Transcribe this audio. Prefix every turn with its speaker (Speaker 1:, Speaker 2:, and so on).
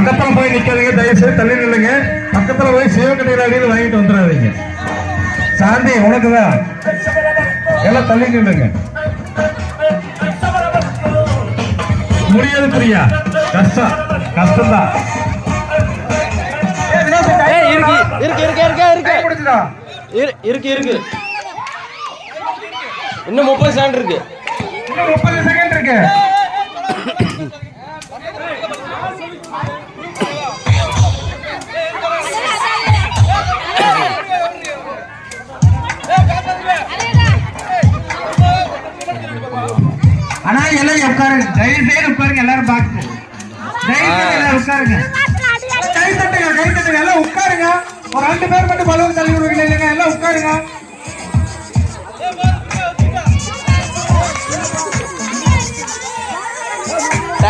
Speaker 1: பக்கத்துல போய் நிக்காதீங்க, தயவு செய்து தள்ளி நில்லுங்க. பக்கத்துல போய் சிவகட்டையில் அடியில் வாங்கிட்டு வந்துடாதீங்க. சாந்தி உனக்குதான், எல்லாம் தள்ளி நில்லுங்க. முடியாது பிரியா, கஷ்டம் கஷ்டம்தான்.
Speaker 2: இருக்கு இன்னும் 30 செகண்ட் இருக்கு.
Speaker 1: இன்னும் 30 செகண்ட் இருக்கு. ஆனா எல்லாம் உட்காருங்க, தயவு செய்து உட்காருங்க. எல்லாரும் பார்த்து தயவு செய்து எல்லாரும் உட்காருங்க. கை தட்டுங்க, கை தட்டுங்க, எல்லாம் உட்காருங்க. ஒரு 2 பேர் மட்டும் பலூன் தள்ளி விடுவீங்க இல்லைங்க, எல்லாம் உட்காருங்க.